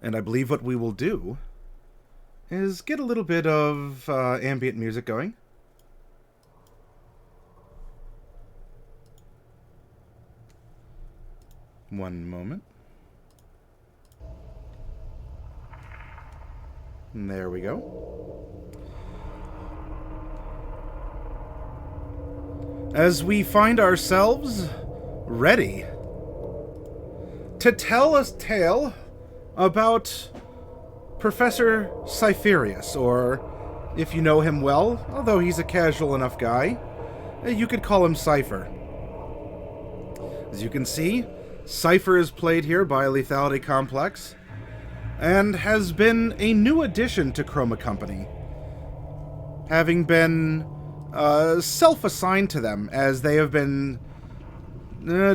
And I believe what we will do is get a little bit of ambient music going. One moment. And there we go. As we find ourselves ready to tell a tale about Professor Cypherius, or, if you know him well, although he's a casual enough guy, you could call him Cypher. As you can see, Cypher is played here by Lethality Complex, and has been a new addition to Chroma Company, having been self-assigned to them, as they have been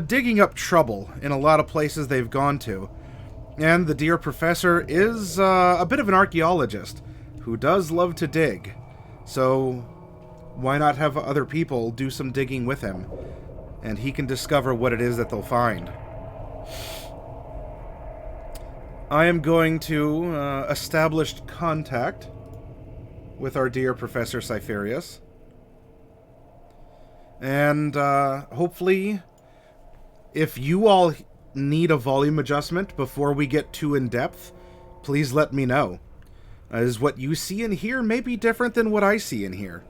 digging up trouble in a lot of places they've gone to. And the dear professor is a bit of an archaeologist who does love to dig. So why not have other people do some digging with him, and he can discover what it is that they'll find. I am going to establish contact with our dear Professor Cypherius. And hopefully, if you all need a volume adjustment before we get too in-depth, please let me know. As what you see in here may be different than what I see in here.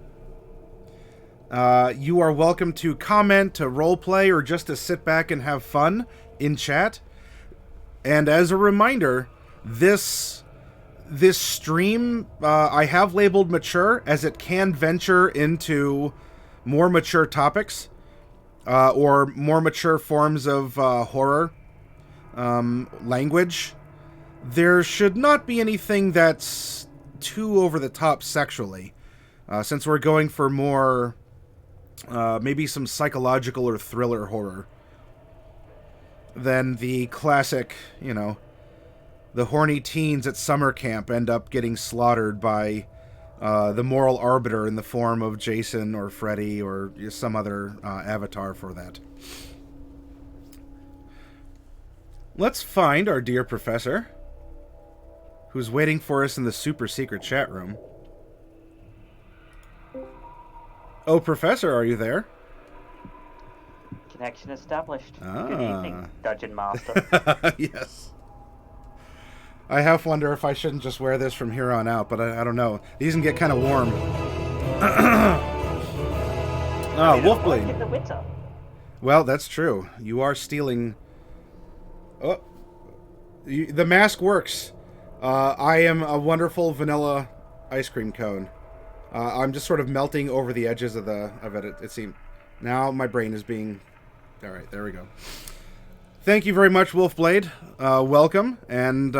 You are welcome to comment, to roleplay, or just to sit back and have fun in chat. And as a reminder, this stream, I have labeled mature, as it can venture into more mature topics, or more mature forms of horror language. There should not be anything that's too over the top sexually, since we're going for more, maybe some psychological or thriller horror than the classic, you know, the horny teens at summer camp end up getting slaughtered by the moral arbiter in the form of Jason or Freddy or some other avatar for that. Let's find our dear professor, who's waiting for us in the super secret chat room. Oh, Professor, are you there? Connection established. Ah. Good evening, Dungeon Master. Yes. I half wonder if I shouldn't just wear this from here on out, but I don't know. These can get kind of warm. Wolfblade. In the winter. Well, that's true. You are stealing... Oh. The mask works. I am a wonderful vanilla ice cream cone. I'm just sort of melting over the edges of it. It seems. Now my brain is being... Alright, there we go. Thank you very much, Wolfblade. Welcome. And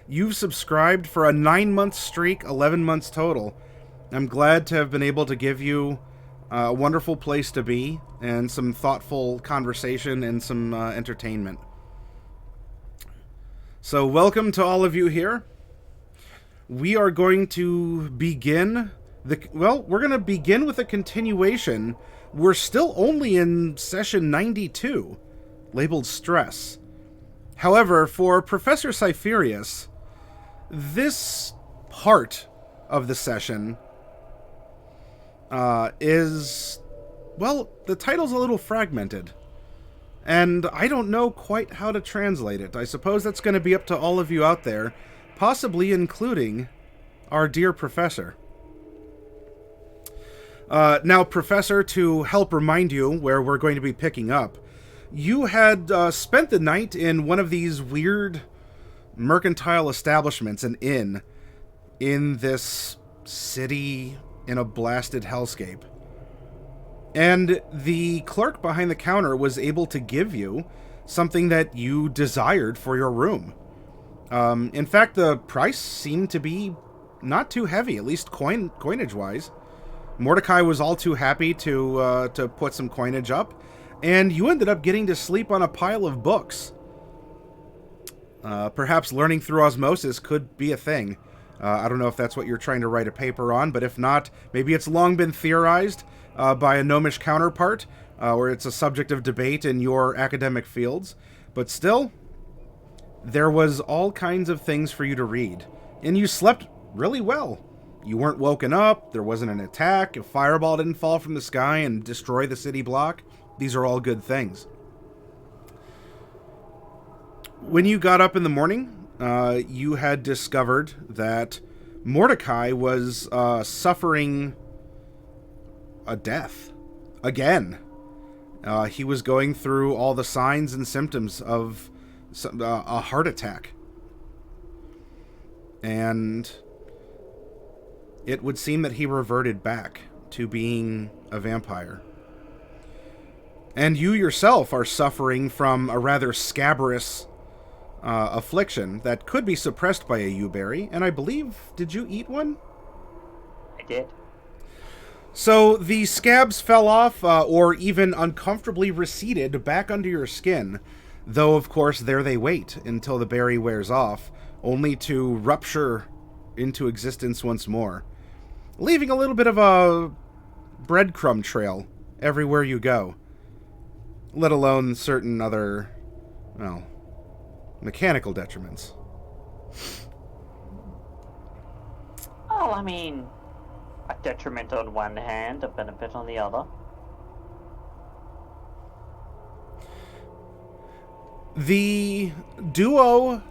you've subscribed for a 9-month streak, 11 months total. I'm glad to have been able to give you a wonderful place to be and some thoughtful conversation and some entertainment. So welcome to all of you here. We are going to begin we're going to begin with a continuation. We're still only in session 92. Labeled Stress. However, for Professor Cypherius, this part of the session is, well, the title's a little fragmented, and I don't know quite how to translate it. I suppose that's going to be up to all of you out there, possibly including our dear Professor. Now, Professor, to help remind you where we're going to be picking up, you had spent the night in one of these weird mercantile establishments, an inn, in this city in a blasted hellscape. And the clerk behind the counter was able to give you something that you desired for your room. In fact, the price seemed to be not too heavy, at least coinage-wise. Mordecai was all too happy to put some coinage up. And you ended up getting to sleep on a pile of books. Perhaps learning through osmosis could be a thing. I don't know if that's what you're trying to write a paper on, but if not, maybe it's long been theorized by a gnomish counterpart, or it's a subject of debate in your academic fields. But still, there was all kinds of things for you to read. And you slept really well. You weren't woken up, there wasn't an attack, a fireball didn't fall from the sky and destroy the city block. These are all good things. When you got up in the morning, you had discovered that Mordecai was suffering a death. Again. He was going through all the signs and symptoms of a heart attack. And it would seem that he reverted back to being a vampire. And you yourself are suffering from a rather scabrous affliction that could be suppressed by a yewberry. And I believe, did you eat one? I did. So the scabs fell off or even uncomfortably receded back under your skin. Though, of course, there they wait until the berry wears off, only to rupture into existence once more, leaving a little bit of a breadcrumb trail everywhere you go, let alone certain other, well, mechanical detriments. Well, I mean, a detriment on one hand, a benefit on the other. The duo,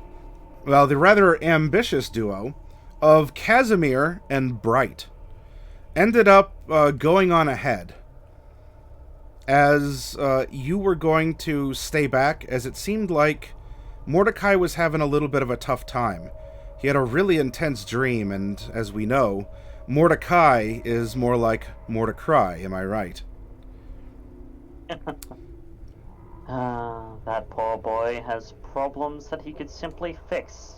well, the rather ambitious duo of Casimir and Bright ended up going on ahead, as you were going to stay back, as it seemed like Mordecai was having a little bit of a tough time. He had a really intense dream, and as we know, Mordecai is more like Mordecai, am I right? That poor boy has problems that he could simply fix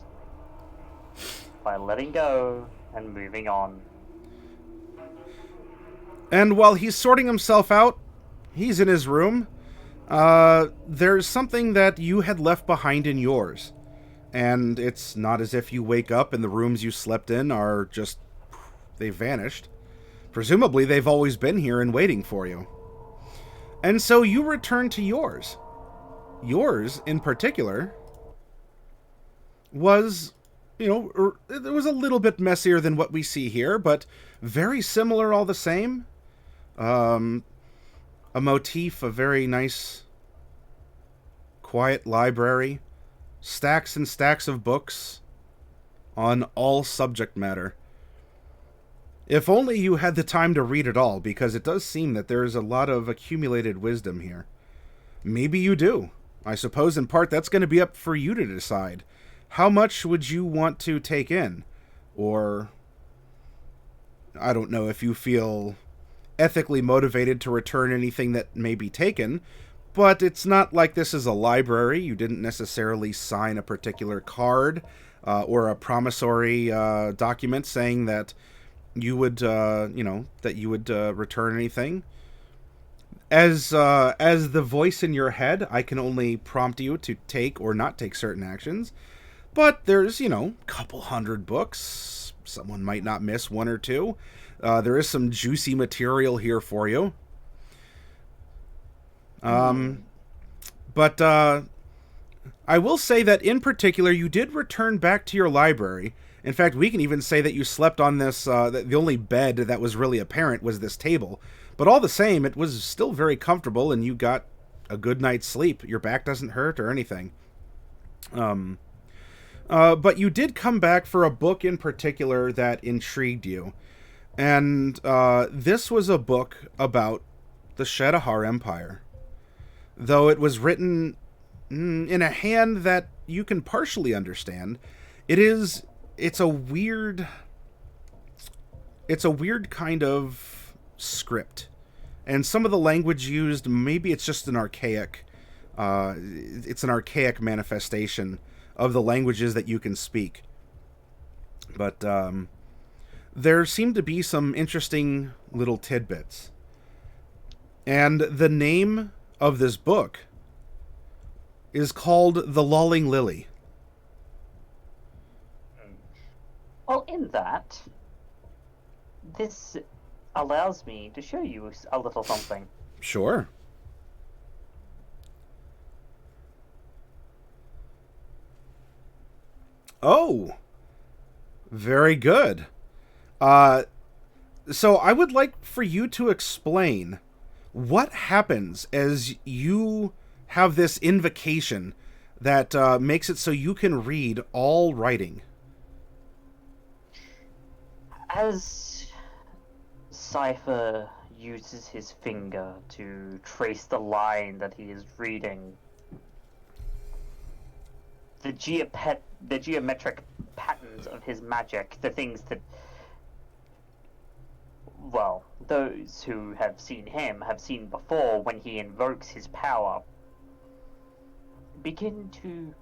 by letting go and moving on. And while he's sorting himself out, he's in his room. There's something that you had left behind in yours. And it's not as if you wake up and the rooms you slept in are just... they've vanished. Presumably they've always been here and waiting for you. And so you return to yours. Yours, in particular, was, it was a little bit messier than what we see here, but very similar all the same. A motif, a very nice, quiet library, stacks and stacks of books on all subject matter. If only you had the time to read it all, because it does seem that there is a lot of accumulated wisdom here. Maybe you do. I suppose in part that's going to be up for you to decide. How much would you want to take in? Or, I don't know if you feel ethically motivated to return anything that may be taken, but it's not like this is a library. You didn't necessarily sign a particular card or a promissory document saying that you would, return anything. As the voice in your head, I can only prompt you to take or not take certain actions. But there's, a couple hundred books. Someone might not miss one or two. There is some juicy material here for you. But I will say that in particular, you did return back to your library. In fact, we can even say that you slept on this, the only bed that was really apparent was this table. But all the same, it was still very comfortable, and you got a good night's sleep. Your back doesn't hurt or anything. But you did come back for a book in particular that intrigued you. And this was a book about the Shadahar Empire. Though it was written in a hand that you can partially understand, it's a weird kind of script. And some of the language used, maybe it's just an archaic manifestation of the languages that you can speak. But there seem to be some interesting little tidbits. And the name of this book is called The Lolling Lily. Well, in that, this allows me to show you a little something. Sure. Oh, very good. Uh, so I would like for you to explain what happens as you have this invocation that makes it so you can read all writing. As Cypher uses his finger to trace the line that he is reading, the geometric patterns of his magic, the things that, well, those who have seen him have seen before when he invokes his power, begin to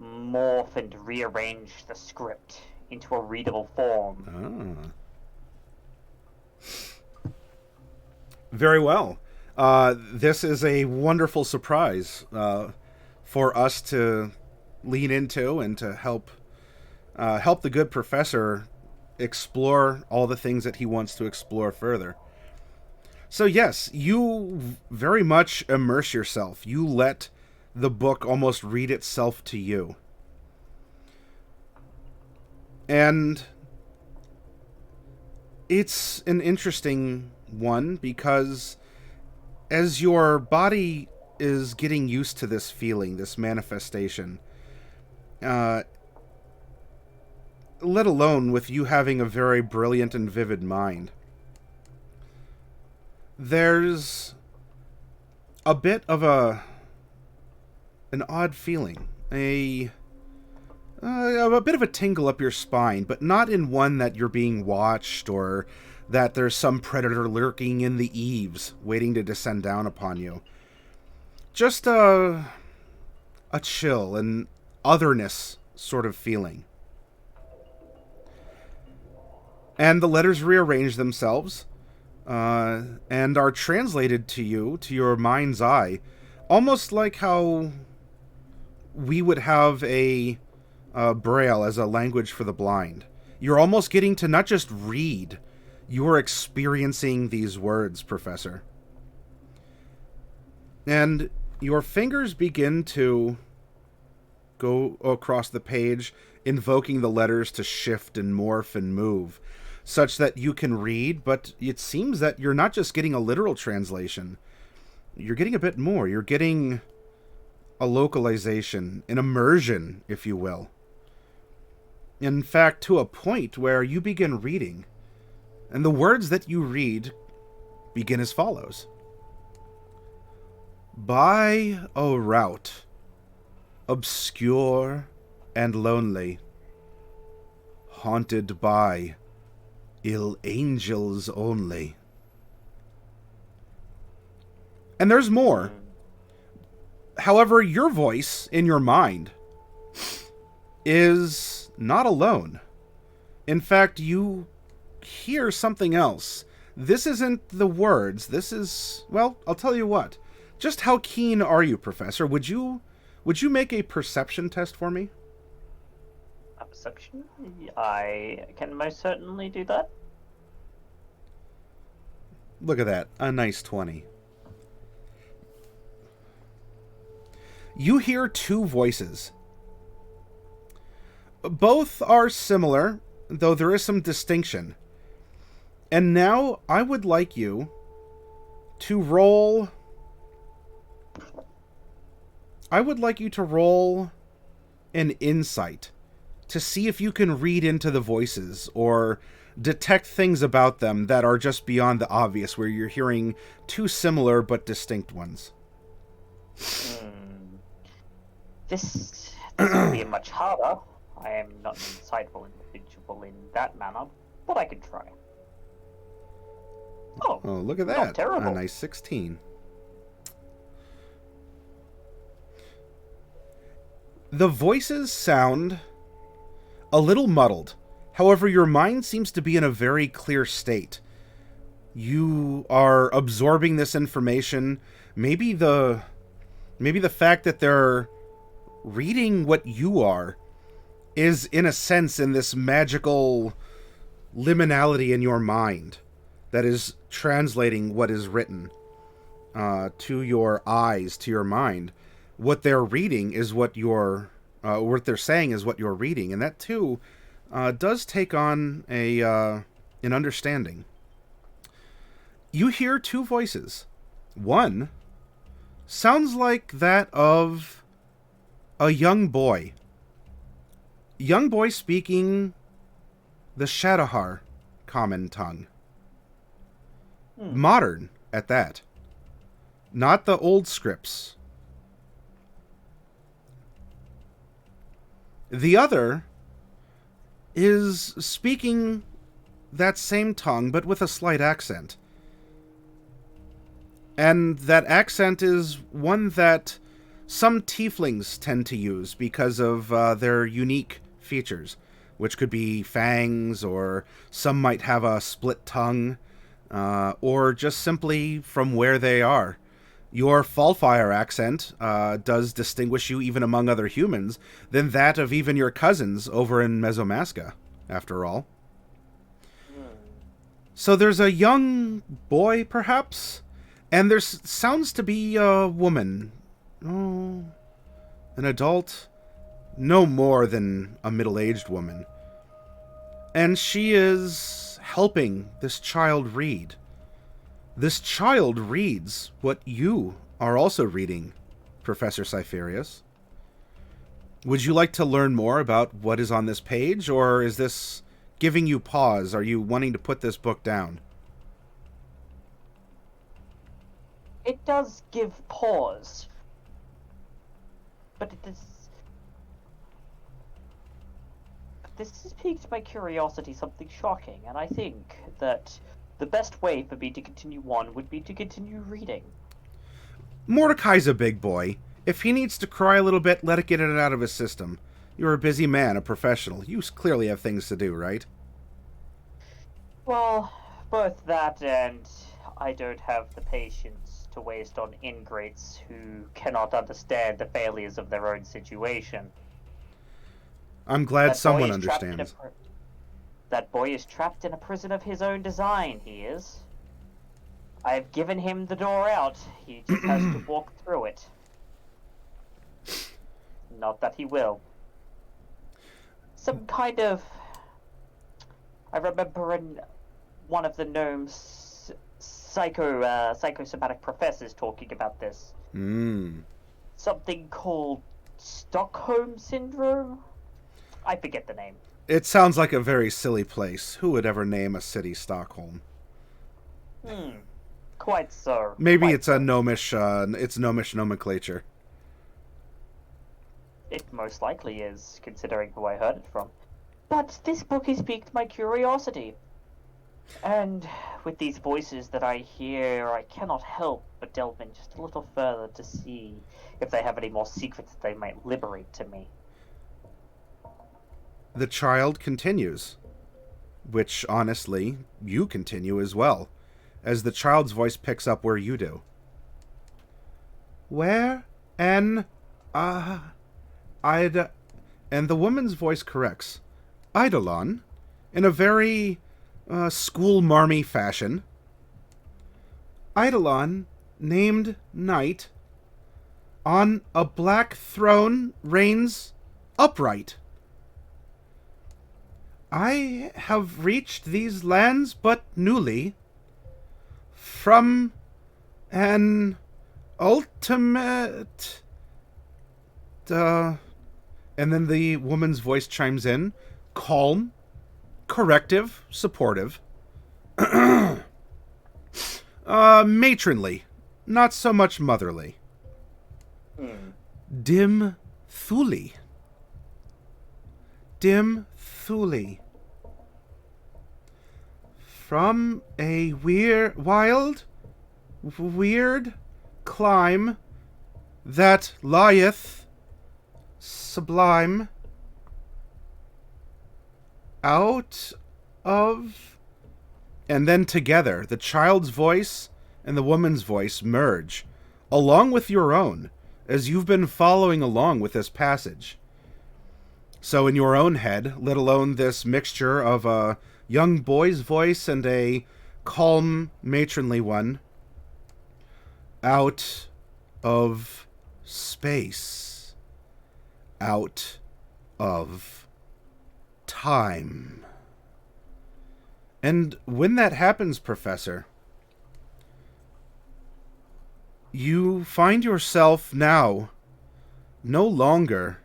morph and rearrange the script into a readable form. Ah. Very well. This is a wonderful surprise for us to lean into and to help the good professor explore all the things that he wants to explore further. So yes, you very much immerse yourself. You let the book almost read itself to you. And it's an interesting one because as your body is getting used to this feeling, this manifestation, let alone with you having a very brilliant and vivid mind, there's a bit of an odd feeling, a bit of a tingle up your spine, but not in one that you're being watched or that there's some predator lurking in the eaves waiting to descend down upon you. Just a chill and otherness sort of feeling. And the letters rearrange themselves and are translated to you, to your mind's eye, almost like how we would have a Braille as a language for the blind. You're almost getting to not just read, you're experiencing these words, Professor. And your fingers begin to go across the page, invoking the letters to shift and morph and move, such that you can read, but it seems that you're not just getting a literal translation. You're getting a bit more. You're getting a localization, an immersion, if you will. In fact, to a point where you begin reading, and the words that you read begin as follows. By a route, obscure and lonely, haunted by ill angels only. And there's more. However, your voice in your mind is not alone. In fact, you hear something else. This isn't the words. This is, well, I'll tell you what. Just how keen are you, Professor? Would you make a perception test for me? A perception? I can most certainly do that. Look at that. A nice 20. You hear two voices. Both are similar, though there is some distinction. And now I would like you to roll... an insight to see if you can read into the voices or detect things about them that are just beyond the obvious, where you're hearing two similar but distinct ones. This will be much harder. I am not an insightful individual in that manner, but I could try. Oh, look at that. Not terrible. A nice 16. The voices sound a little muddled. However, your mind seems to be in a very clear state. You are absorbing this information. Maybe the fact that they're reading what you are is, in a sense, in this magical liminality in your mind that is translating what is written to your eyes, to your mind. What they're reading is what your what they're saying is what you're reading, and that too does take on an understanding. You hear two voices. One sounds like that of a young boy. Young boy speaking the Shadahar common tongue. Modern, at that. Not the old scripts. The other is speaking that same tongue, but with a slight accent. And that accent is one that some tieflings tend to use because of their unique features, which could be fangs, or some might have a split tongue, or just simply from where they are. Your Fallfire accent does distinguish you even among other humans than that of even your cousins over in Mesomasca, after all. So there's a young boy, perhaps, and there sounds to be a woman. Oh, an adult, no more than a middle-aged woman. And she is helping this child read. This child reads what you are also reading, Professor Cypherius. Would you like to learn more about what is on this page, or is this giving you pause? Are you wanting to put this book down? It does give pause, but this has piqued my curiosity, something shocking, and I think that the best way for me to continue on would be to continue reading. Mordecai's a big boy. If he needs to cry a little bit, let it get it out of his system. You're a busy man, a professional. You clearly have things to do, right? Well, both that and I don't have the patience to waste on ingrates who cannot understand the failures of their own situation. I'm glad someone understands. That boy is trapped in a prison of his own design, he is. I have given him the door out. He just has to walk through it. Not that he will. Some kind of... I remember in one of the gnomes' psychosomatic professors talking about this. Something called Stockholm Syndrome? I forget the name. It sounds like a very silly place. Who would ever name a city Stockholm? Quite so. Maybe it's a gnomish, it's gnomish nomenclature. It most likely is, considering who I heard it from. But this book has piqued my curiosity. And with these voices that I hear, I cannot help but delve in just a little further to see if they have any more secrets that they might liberate to me. The child continues, which, honestly, you continue as well, as the child's voice picks up where you do. Where and and the woman's voice corrects. Eidolon, in a very school-marmy fashion. Eidolon, named knight, on a black throne reigns upright. I have reached these lands but newly, from an ultimate... and then the woman's voice chimes in, calm, corrective, supportive. Matronly, not so much motherly. Dim Thule. Dim Thule. From a wild, weird clime that lieth sublime out of... And then together, the child's voice and the woman's voice merge, along with your own, as you've been following along with this passage. So in your own head, let alone this mixture of a young boy's voice and a calm, matronly one, out of space, out of time. And when that happens, Professor, you find yourself now no longer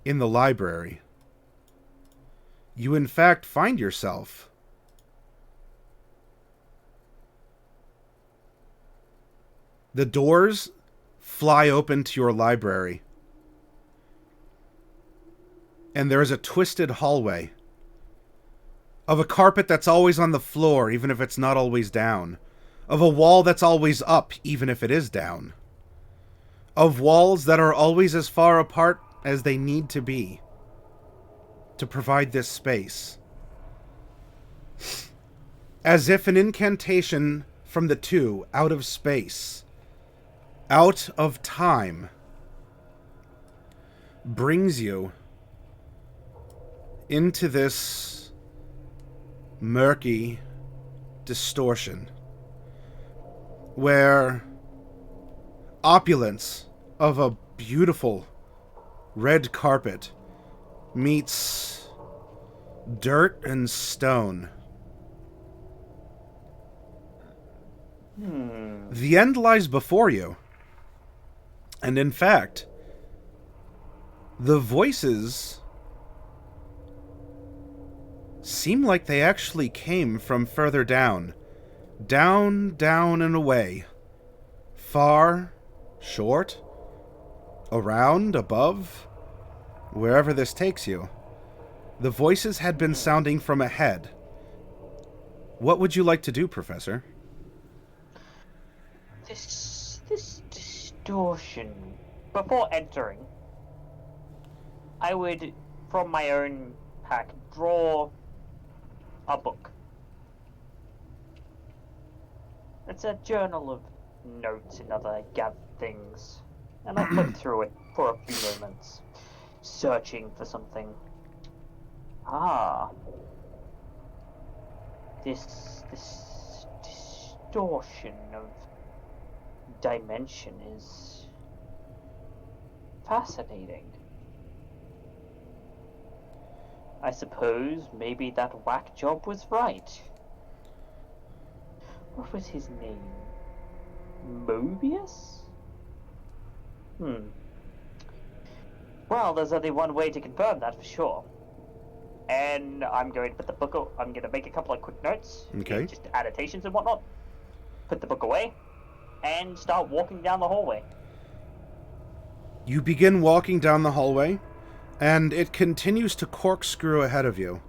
in the library. You, in fact, find yourself the doors fly open to your library, and there is a twisted hallway of a carpet that's always on the floor, even if it's not always down, of a wall that's always up, even if it is down, of walls that are always as far apart as they need to be to provide this space. As if an incantation from the two, out of space, out of time, brings you into this murky distortion where opulence of a beautiful red carpet meets dirt and stone. The end lies before you. And in fact, the voices seem like they actually came from further down. Down, down, and away. Far, short, around, above, wherever this takes you. The voices had been sounding from ahead. What would you like to do, Professor? This distortion. Before entering, I would, from my own pack, draw a book. It's a journal of notes and other gathered things, and I flip through it for a few moments, searching for something. This distortion of dimension is fascinating. I suppose maybe that whack job was right. What was his name? Mobius? Well, there's only one way to confirm that for sure. And I'm going to put the book. I'm going to make a couple of quick notes. Okay. Just annotations and whatnot. Put the book away, and start walking down the hallway. You begin walking down the hallway, and it continues to corkscrew ahead of you.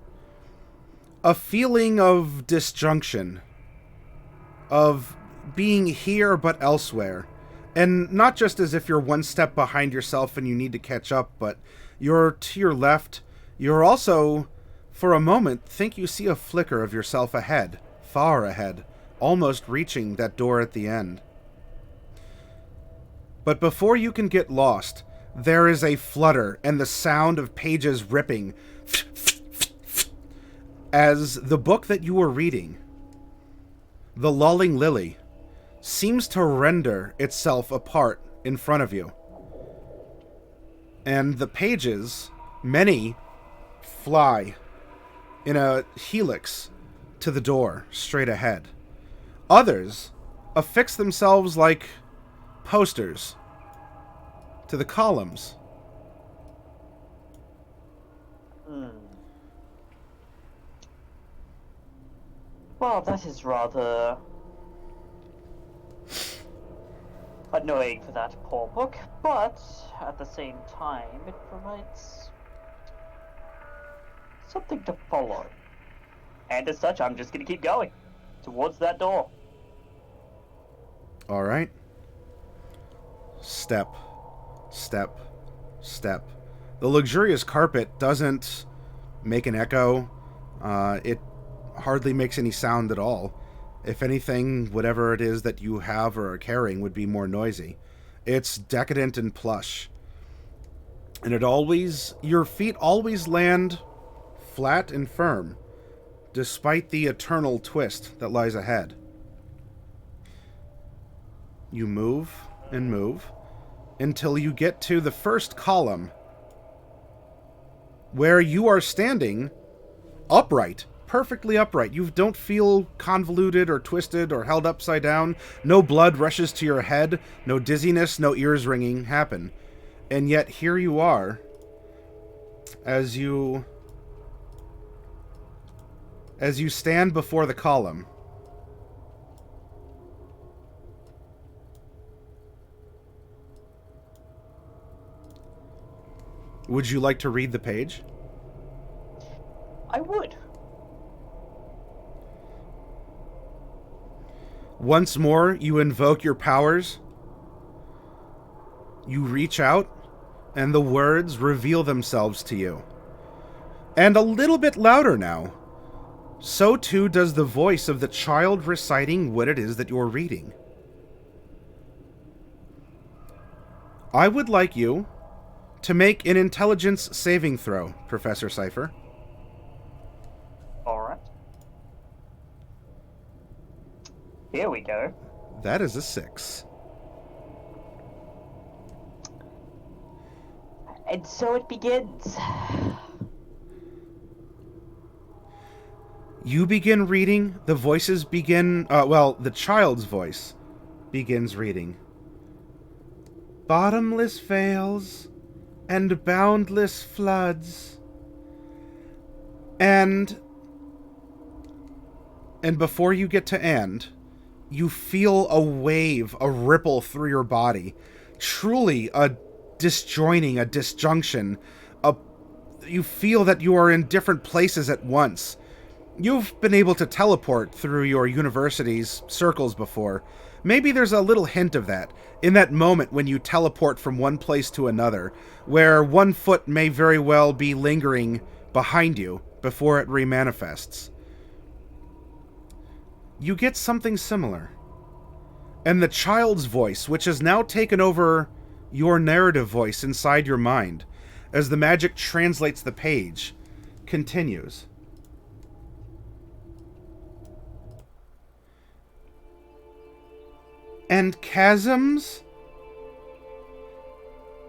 A feeling of disjunction, of being here but elsewhere. And not just as if you're one step behind yourself and you need to catch up, but you're to your left. You're also, for a moment, think you see a flicker of yourself ahead, far ahead, almost reaching that door at the end. But before you can get lost, there is a flutter and the sound of pages ripping as the book that you were reading, The Lolling Lily, seems to render itself apart in front of you. And the pages, many, fly in a helix to the door straight ahead. Others affix themselves like posters to the columns. Well, that is rather annoying for that poor book, but at the same time, it provides something to follow. And as such, I'm just going to keep going towards that door. All right. Step, step, step. The luxurious carpet doesn't make an echo. It hardly makes any sound at all. If anything, whatever it is that you have or are carrying would be more noisy. It's decadent and plush. And your feet always land flat and firm, despite the eternal twist that lies ahead. You move and move until you get to the first column where you are standing upright, perfectly upright. You don't feel convoluted or twisted or held upside down. No blood rushes to your head. No dizziness, no ears ringing happen. And yet here you are as you stand before the column. Would you like to read the page? I would. Once more, you invoke your powers. You reach out, and the words reveal themselves to you. And a little bit louder now. So too does the voice of the child reciting what it is that you're reading. I would like you to make an intelligence saving throw, Professor Cypher. Alright. Here we go. That is a 6. And so it begins. You begin reading, the voices begin, the child's voice begins reading. Bottomless vales and boundless floods. And before you get to end, you feel a wave, a ripple through your body. Truly a disjoining, a disjunction. You feel that you are in different places at once. You've been able to teleport through your university's circles before. Maybe there's a little hint of that in that moment when you teleport from one place to another, where one foot may very well be lingering behind you before it remanifests. You get something similar. And the child's voice, which has now taken over your narrative voice inside your mind, as the magic translates the page, continues. And chasms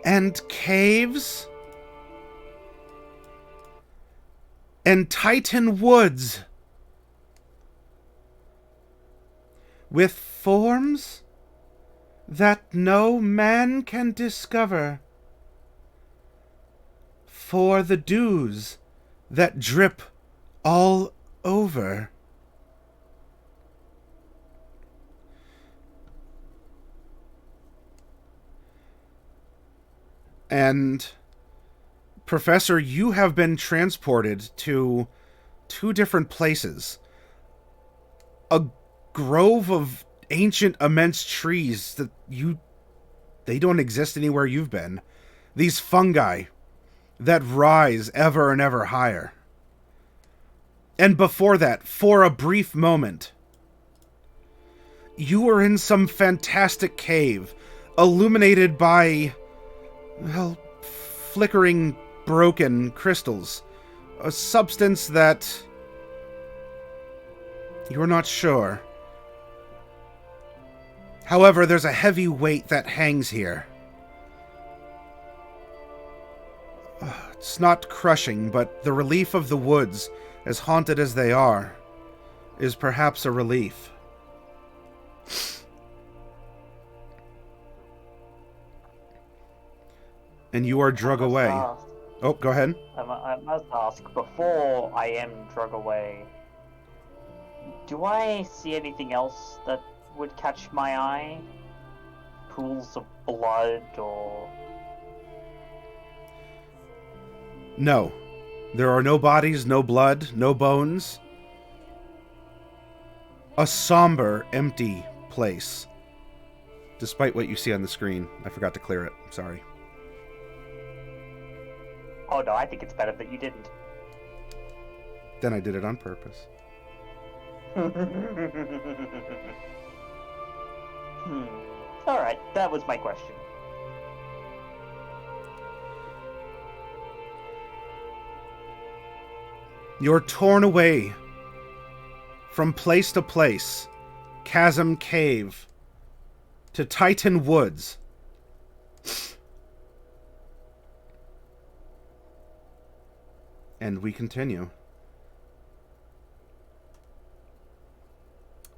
and caves and Titan woods with forms that no man can discover, for the dews that drip all over. And, Professor, you have been transported to 2 different places. A grove of ancient, immense trees that they don't exist anywhere you've been. These fungi that rise ever and ever higher. And before that, for a brief moment, you were in some fantastic cave, illuminated by, well, flickering, broken crystals. A substance that you're not sure. However, there's a heavy weight that hangs here. It's not crushing, but the relief of the woods, as haunted as they are, is perhaps a relief. And you are drug away. Oh, go ahead. I must ask, before I am drug away, do I see anything else that would catch my eye? Pools of blood or... No. There are no bodies, no blood, no bones. A somber, empty place. Despite what you see on the screen. I forgot to clear it. Sorry. Oh no, I think it's better that you didn't. Then I did it on purpose. Alright, that was my question. You're torn away from place to place, chasm cave, to Titan woods. And we continue.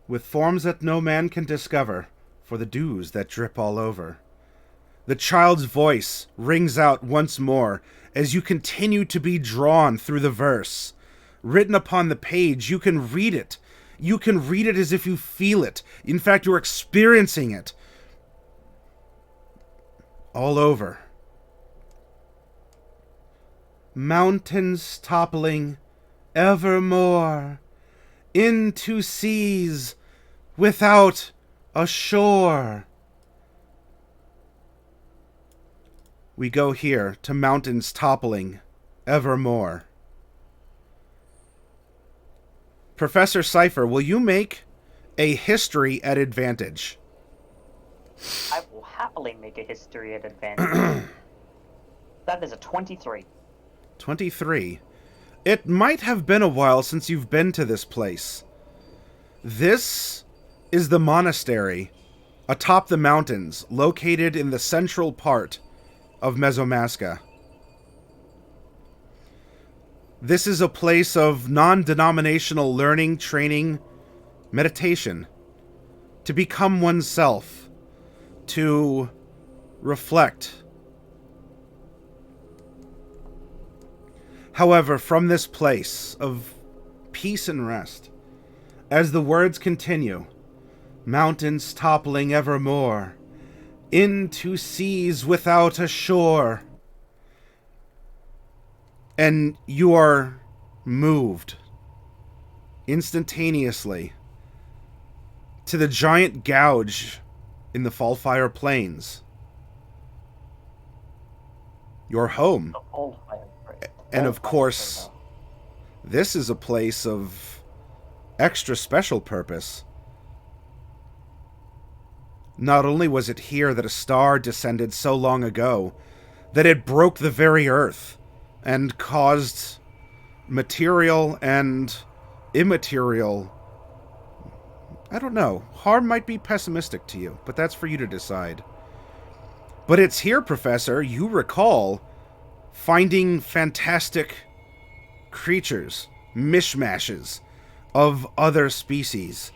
With forms that no man can discover, for the dews that drip all over. The child's voice rings out once more as you continue to be drawn through the verse. Written upon the page, you can read it. You can read it as if you feel it. In fact, you're experiencing it. All over. Mountains toppling evermore into seas without a shore. We go here to mountains toppling evermore. Professor Cypher, will you make a history at advantage? I will happily make a history at advantage. That is a 23. 23. It might have been a while since you've been to this place. This is the monastery atop the mountains, located in the central part of Mesomasca. This is a place of non-denominational learning, training, meditation, to become oneself, to reflect. However, from this place of peace and rest, as the words continue, mountains toppling evermore, into seas without a shore, and you are moved instantaneously to the giant gouge in the Fallfire Plains. Your home. And of course, this is a place of extra special purpose. Not only was it here that a star descended so long ago that it broke the very earth and caused material and immaterial, I don't know, harm might be pessimistic to you, but that's for you to decide. But it's here, Professor, you recall finding fantastic creatures, mishmashes of other species,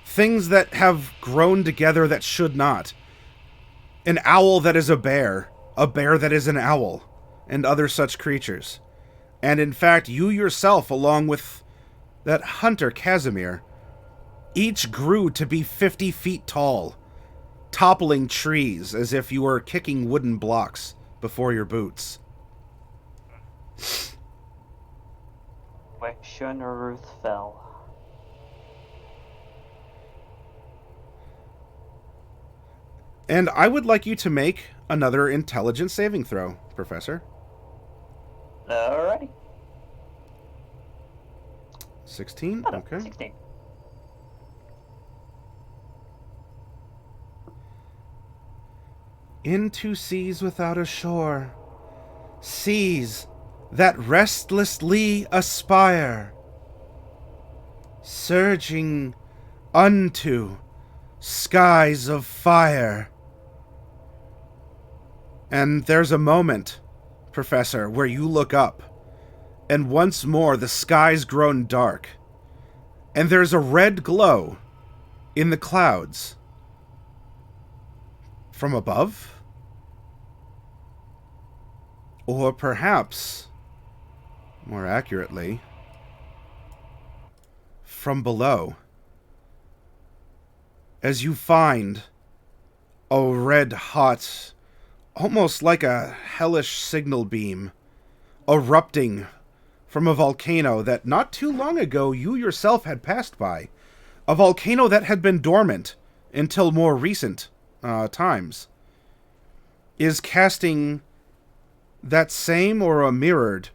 things that have grown together that should not. An owl that is a bear that is an owl, and other such creatures. And in fact, you yourself, along with that hunter, Casimir, each grew to be 50 feet tall, toppling trees as if you were kicking wooden blocks before your boots. Where Shadahar fell. And I would like you to make another intelligence saving throw, Professor. Alrighty. 16? Oh, okay. 16. Into seas without a shore, seas that restlessly aspire, surging unto skies of fire. And there's a moment, Professor, where you look up, and once more the sky's grown dark, and there's a red glow in the clouds. From above? Or perhaps, more accurately, from below. As you find a red-hot, almost like a hellish signal beam, erupting from a volcano that not too long ago you yourself had passed by. A volcano that had been dormant until more recent times, is casting that same or a mirrored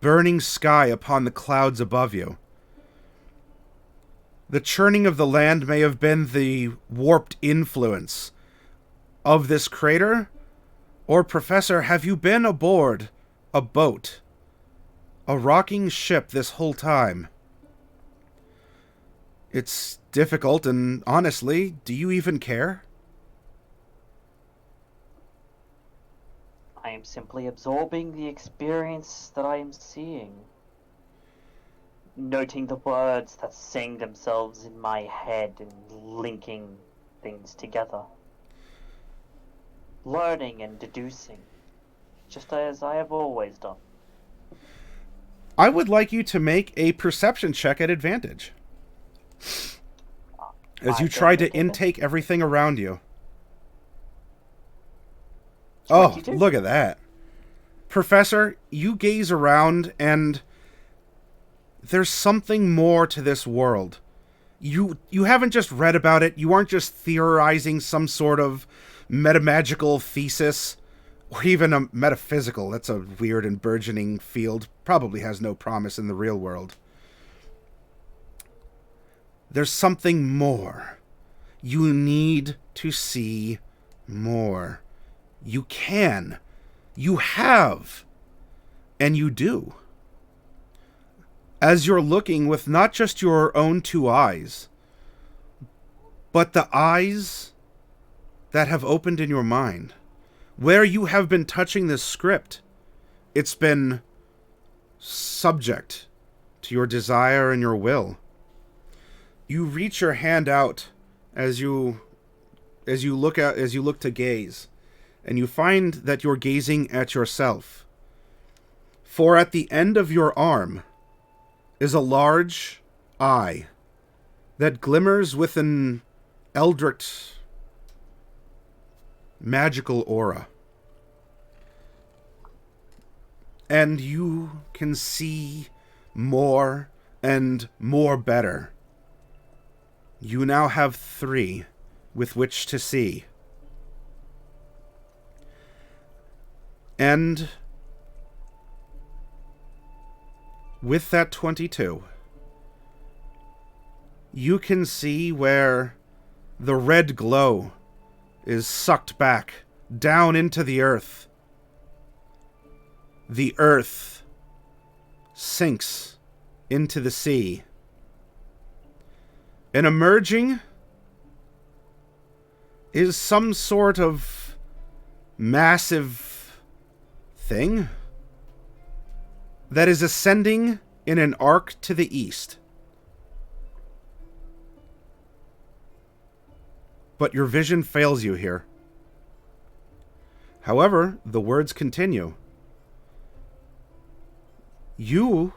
burning sky upon the clouds above you. The churning of the land may have been the warped influence of this crater, or, Professor, have you been aboard a boat, a rocking ship this whole time? It's difficult, and honestly, do you even care? I am simply absorbing the experience that I am seeing, noting the words that sing themselves in my head and linking things together, learning and deducing, just as I have always done. I would like you to make a perception check at advantage as you try to intake everything around you. 22. Oh, look at that. Professor, you gaze around and there's something more to this world. You haven't just read about it. You aren't just theorizing some sort of metamagical thesis or even a metaphysical. That's a weird and burgeoning field. Probably has no promise in the real world. There's something more. You need to see more. You can. You have. And you do. As you're looking with not just your own two eyes, but the eyes that have opened in your mind, where you have been touching this script, it's been subject to your desire and your will. You reach your hand out as you look to gaze, and you find that you're gazing at yourself. For at the end of your arm is a large eye that glimmers with an eldritch magical aura. And you can see more and more better. You now have 3 with which to see. And with that 22, you can see where the red glow is sucked back down into the earth. The earth sinks into the sea. And emerging is some sort of massive thing that is ascending in an arc to the east. But your vision fails you here. However, the words continue. You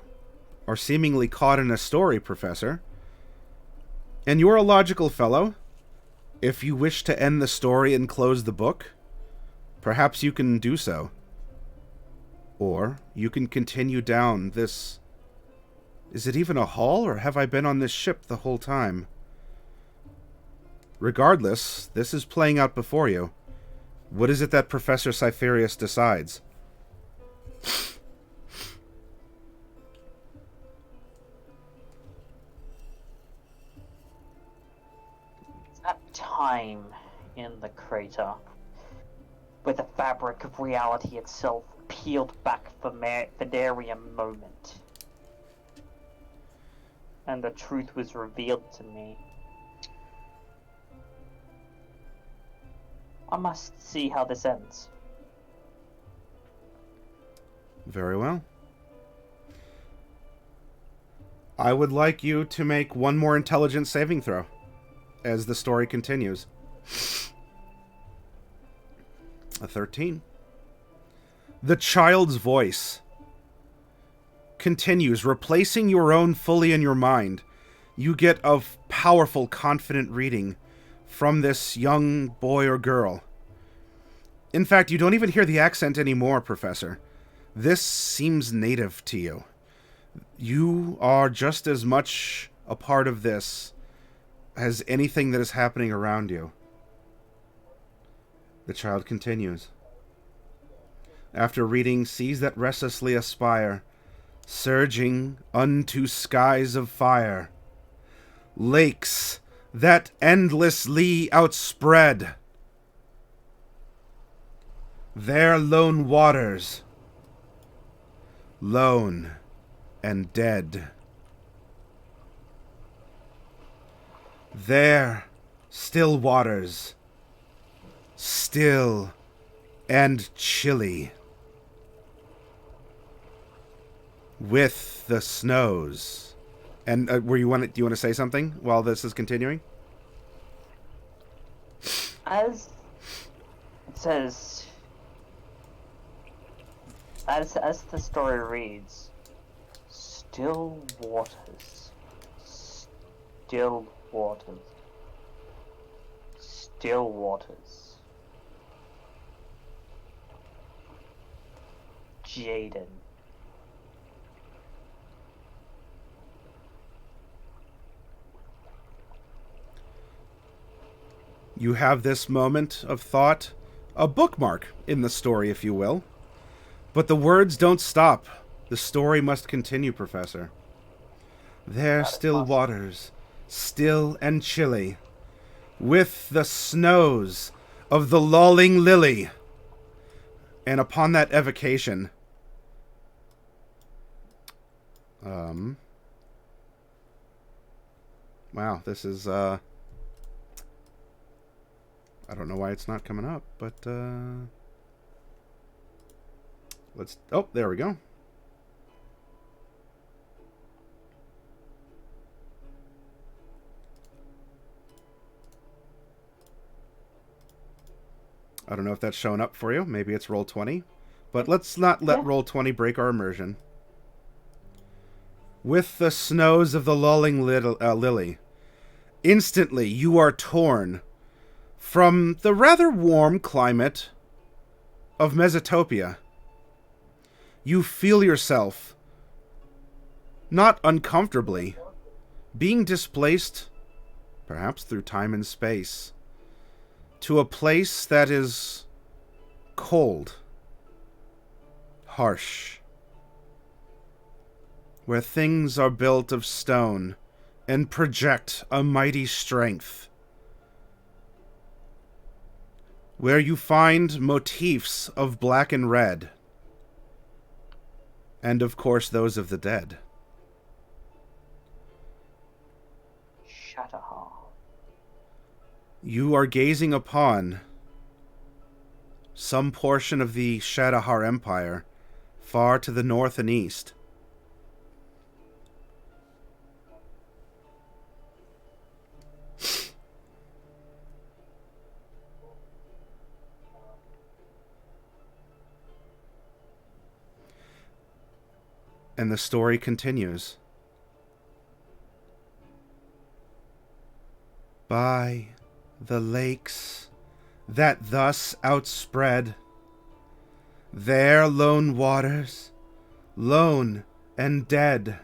are seemingly caught in a story, Professor. And you're a logical fellow. If you wish to end the story and close the book, perhaps you can do so. Or you can continue down this... Is it even a hall, or have I been on this ship the whole time? Regardless, this is playing out before you. What is it that Professor Cypherius decides? That time in the crater, where the fabric of reality itself peeled back for nary a moment, and the truth was revealed to me. I must see how this ends. Very well. I would like you to make one more intelligence saving throw as the story continues. A 13. The child's voice continues, replacing your own fully in your mind. You get a powerful, confident reading from this young boy or girl. In fact, you don't even hear the accent anymore, Professor. This seems native to you. You are just as much a part of this as anything that is happening around you. The child continues. After reading, seas that restlessly aspire, surging unto skies of fire, lakes that endlessly outspread their lone waters, lone and dead. Their still waters, still and chilly. With the snows. And do you want to say something while this is continuing? As it says, as the story reads, still waters, still waters, still waters. Jaden. You have this moment of thought, a bookmark in the story, if you will. But the words don't stop. The story must continue, Professor. There still waters, still and chilly, with the snows of the lolling lily. And upon that evocation, wow, this is, I don't know why it's not coming up, but, let's, oh, there we go. I don't know if that's showing up for you. Maybe it's Roll20. But let's not let Roll20 break our immersion. With the snows of the lulling lily, instantly you are torn from the rather warm climate of Mesotopia. You feel yourself, not uncomfortably, being displaced, perhaps through time and space, to a place that is cold, harsh, where things are built of stone and project a mighty strength, where you find motifs of black and red, and of course those of the dead. Shadahar. You are gazing upon some portion of the Shadahar Empire far to the north and east. And the story continues. By the lakes that thus outspread, their lone waters, lone and dead,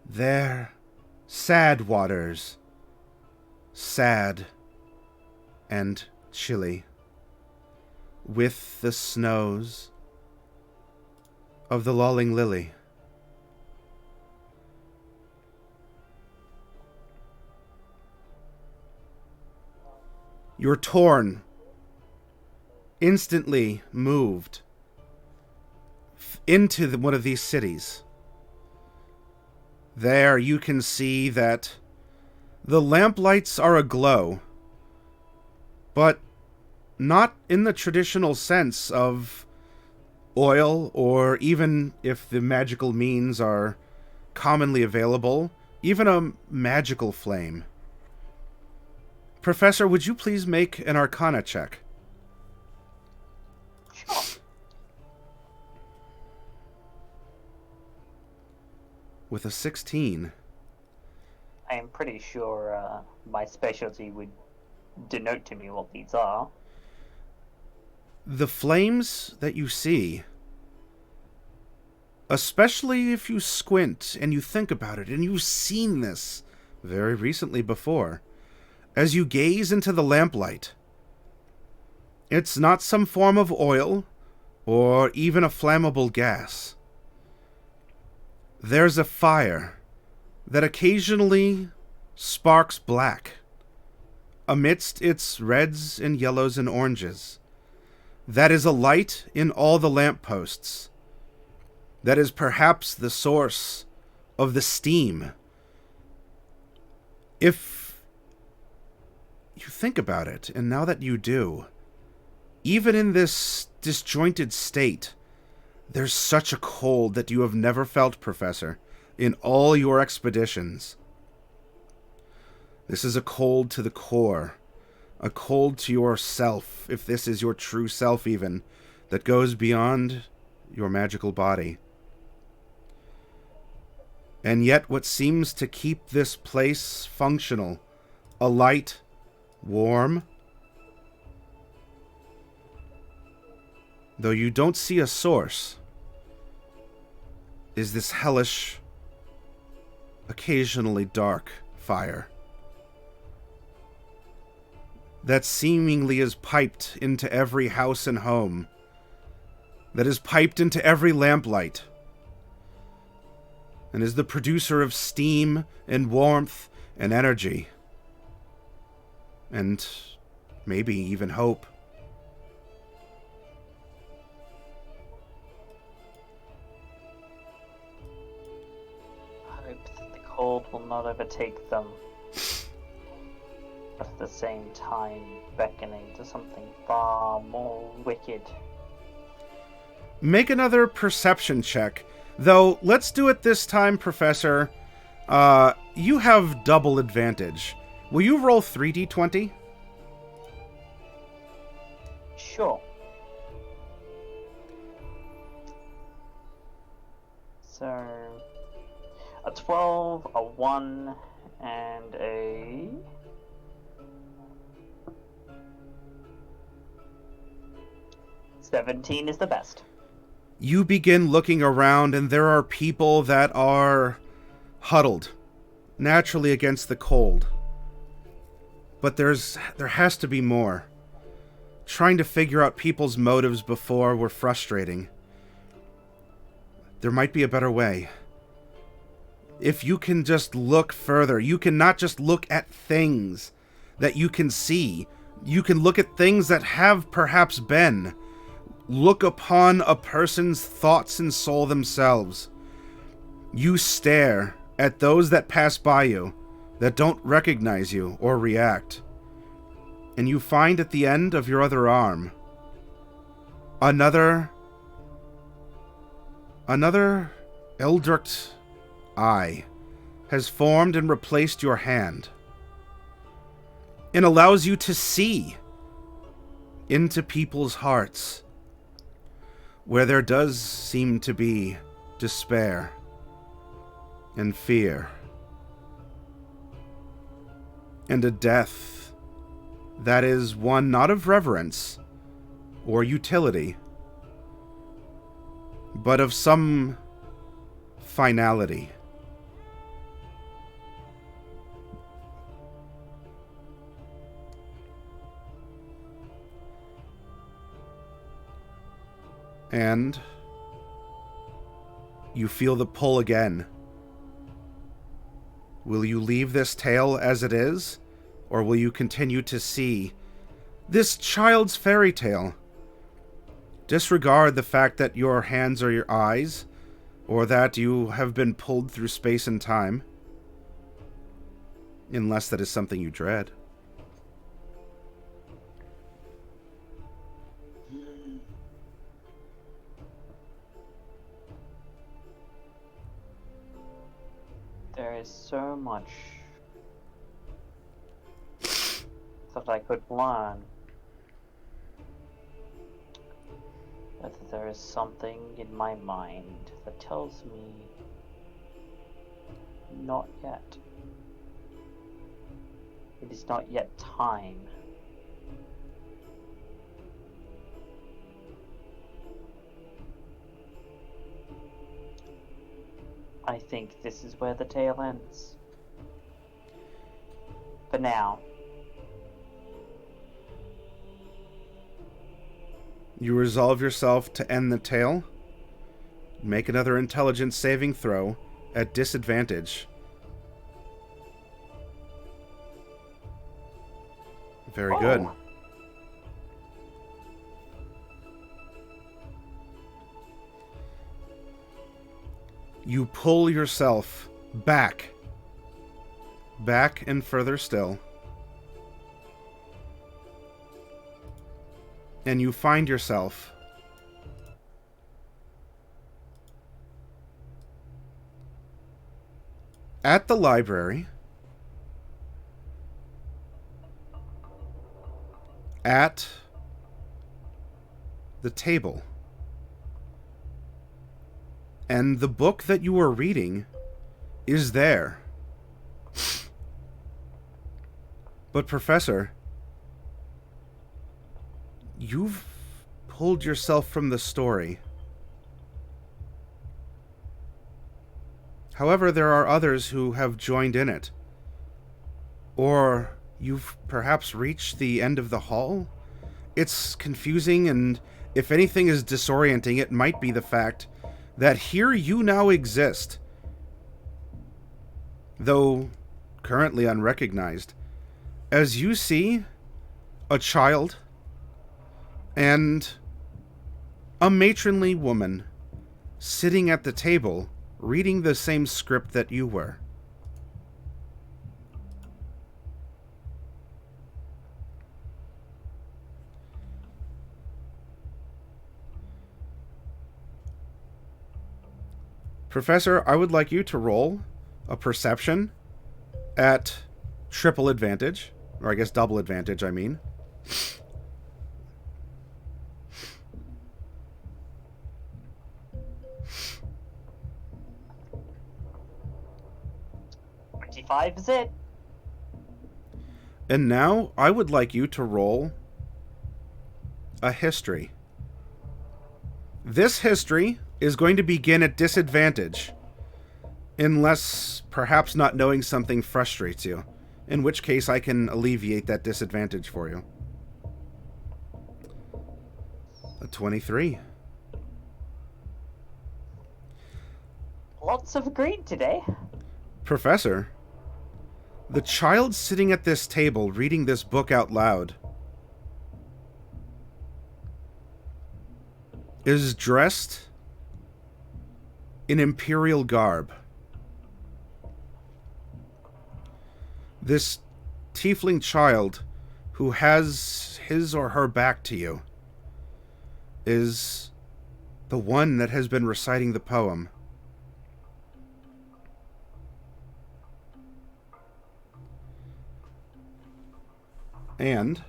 their sad waters, sad and chilly, with the snows of the lolling lily. You're torn, instantly moved into one of these cities. There you can see that the lamplights are aglow, but not in the traditional sense of oil, or even if the magical means are commonly available, even a magical flame. Professor, would you please make an Arcana check? Sure. With a 16. I am pretty sure my specialty would denote to me what these are. The flames that you see, especially if you squint and you think about it, and you've seen this very recently before, as you gaze into the lamplight, it's not some form of oil or even a flammable gas. There's a fire that occasionally sparks black amidst its reds and yellows and oranges. That is a light in all the lampposts. That is perhaps the source of the steam. If you think about it, and now that you do, even in this disjointed state, there's such a cold that you have never felt, Professor, in all your expeditions. This is a cold to the core, a cold to yourself, if this is your true self even, that goes beyond your magical body. And yet what seems to keep this place functional, alight, warm, though you don't see a source, is this hellish, occasionally dark fire that seemingly is piped into every house and home, that is piped into every lamplight, and is the producer of steam and warmth and energy, and maybe even hope. I hope that the cold will not overtake them, but at the same time beckoning to something far more wicked. Make another perception check. Though, let's do it this time, Professor. You have double advantage. Will you roll 3d20? Sure. So, a 12, a 1, and a... 17 is the best. You begin looking around, and there are people that are huddled, naturally against the cold. But there has to be more. Trying to figure out people's motives before were frustrating. There might be a better way. If you can just look further, you can not just look at things that you can see. You can look at things that have perhaps been. Look upon a person's thoughts and soul themselves. You stare at those that pass by you, that don't recognize you or react. And you find at the end of your other arm, another Eldritch eye has formed and replaced your hand, and allows you to see into people's hearts, where there does seem to be despair and fear and a death that is one not of reverence or utility, but of some finality. And you feel the pull again. Will you leave this tale as it is, or will you continue to see this child's fairy tale? Disregard the fact that your hands are your eyes, or that you have been pulled through space and time, unless that is something you dread. There is so much that I could learn. But there is something in my mind that tells me not yet. It is not yet time. I think this is where the tale ends. For now. You resolve yourself to end the tale. Make another intelligence saving throw at disadvantage. Very good. You pull yourself back and further still. and you find yourself at the library, at the table. And the book that you are reading is there. But Professor, you've pulled yourself from the story. However, there are others who have joined in it. Or you've perhaps reached the end of the hall? It's confusing, and if anything is disorienting, it might be the fact that here you now exist, though currently unrecognized. As you see a child and a matronly woman sitting at the table reading the same script that you were. Professor, I would like you to roll a perception at triple advantage, or I guess double advantage, I mean. Five is it. And now I would like you to roll a history. This history is going to begin at disadvantage, unless perhaps not knowing something frustrates you, in which case I can alleviate that disadvantage for you. A 23. Lots of green today. Professor, the child sitting at this table reading this book out loud is dressed in imperial garb. This tiefling child who has his or her back to you is the one that has been reciting the poem. And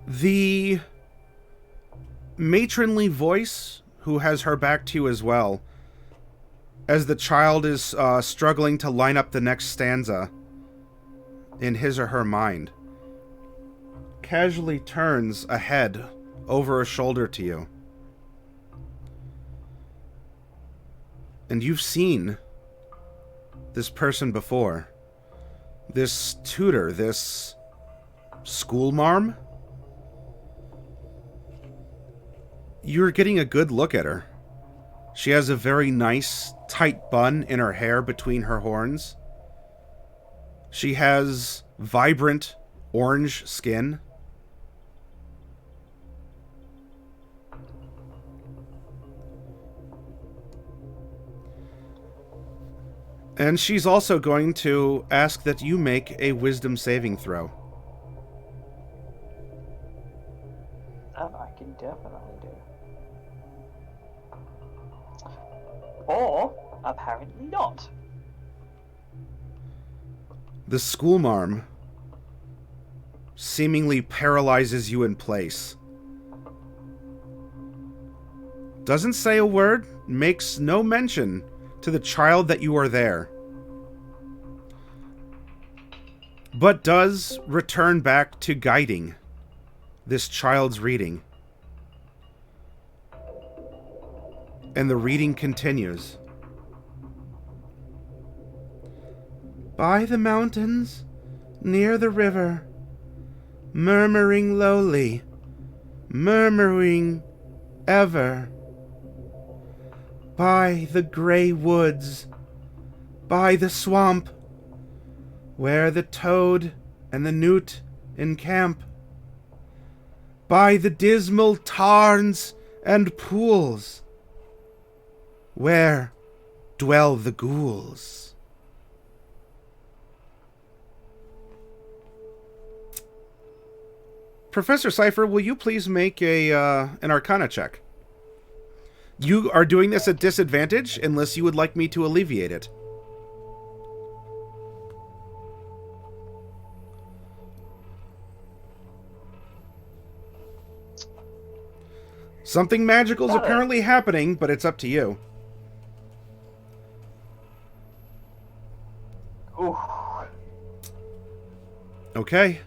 the matronly voice who has her back to you as well, as the child is struggling to line up the next stanza in his or her mind, casually turns a head over a shoulder to you. And you've seen this person before. This tutor, this schoolmarm. You're getting a good look at her. She has a very nice, tight bun in her hair between her horns. She has vibrant orange skin. And she's also going to ask that you make a wisdom saving throw. That I can definitely do. Or, apparently not. The schoolmarm seemingly paralyzes you in place. Doesn't say a word, makes no mention to the child that you are there, but does return back to guiding this child's reading. And the reading continues. By the mountains, near the river, murmuring lowly, murmuring ever. By the grey woods, by the swamp, where the toad and the newt encamp. By the dismal tarns and pools, where dwell the ghouls. Professor Cypher, will you please make an Arcana check? You are doing this at disadvantage unless you would like me to alleviate it. Something magical is apparently happening, but it's up to you. Ooh. Okay.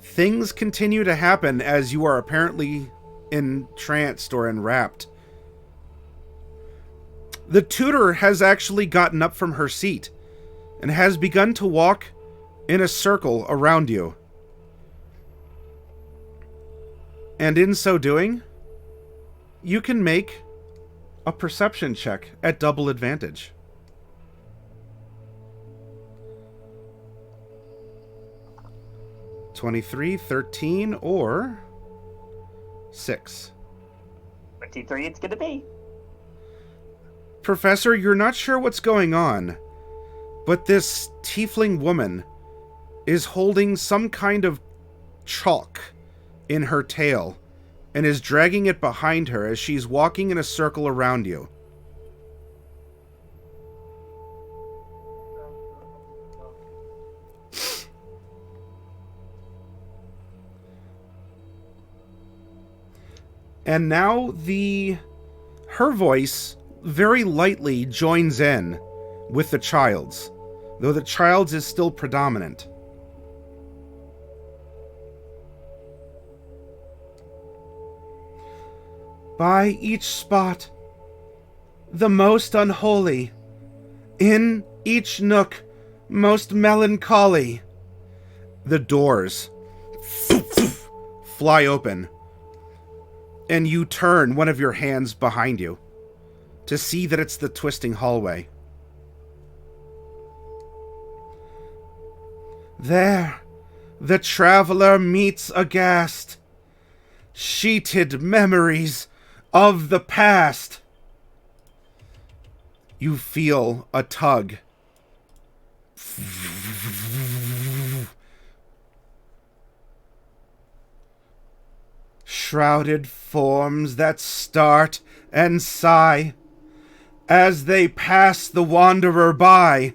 Things continue to happen as you are apparently entranced or enwrapped. The tutor has actually gotten up from her seat and has begun to walk in a circle around you. And in so doing, you can make a perception check at double advantage. (23, 13, or 6. 23 it's gonna be. Professor, you're not sure what's going on, but this tiefling woman is holding some kind of chalk in her tail and is dragging it behind her as she's walking in a circle around you. And now her voice very lightly joins in with the child's, though the child's is still predominant. By each spot, the most unholy, in each nook, most melancholy. The doors fly open, and you turn one of your hands behind you to see that it's the twisting hallway. There, the traveler meets aghast, sheeted memories of the past. You feel a tug. Shrouded forms that start and sigh as they pass the wanderer by.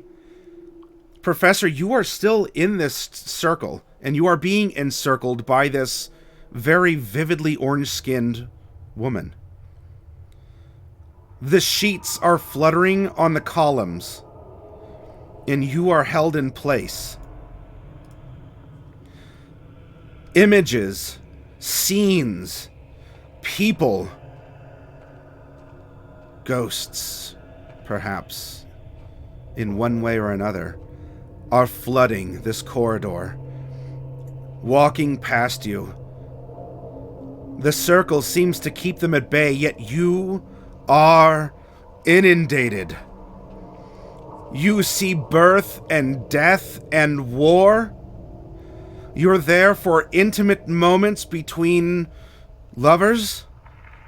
Professor, you are still in this circle, and you are being encircled by this very vividly orange-skinned woman. The sheets are fluttering on the columns, and you are held in place. Images, scenes, people, ghosts, perhaps, in one way or another, are flooding this corridor, walking past you. The circle seems to keep them at bay, yet you are inundated. You see birth and death and war. You're there for intimate moments between lovers,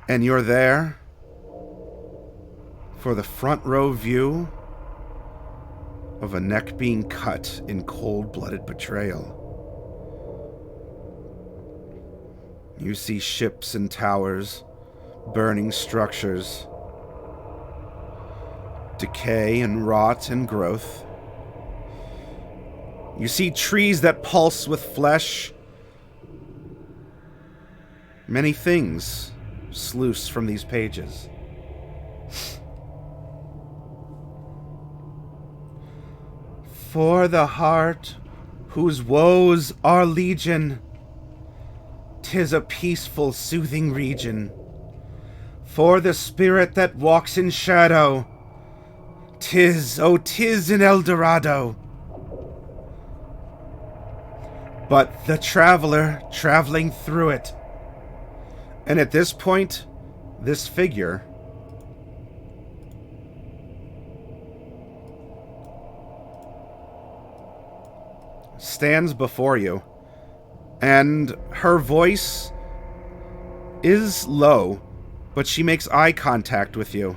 and you're there for the front row view of a neck being cut in cold-blooded betrayal. You see ships and towers, burning structures, decay and rot and growth. You see trees that pulse with flesh. Many things sluice from these pages. For the heart whose woes are legion, 'tis a peaceful, soothing region. For the spirit that walks in shadow, 'tis an El Dorado. But the traveler traveling through it. And at this point, this figure stands before you, And her voice is low, but she makes eye contact with you,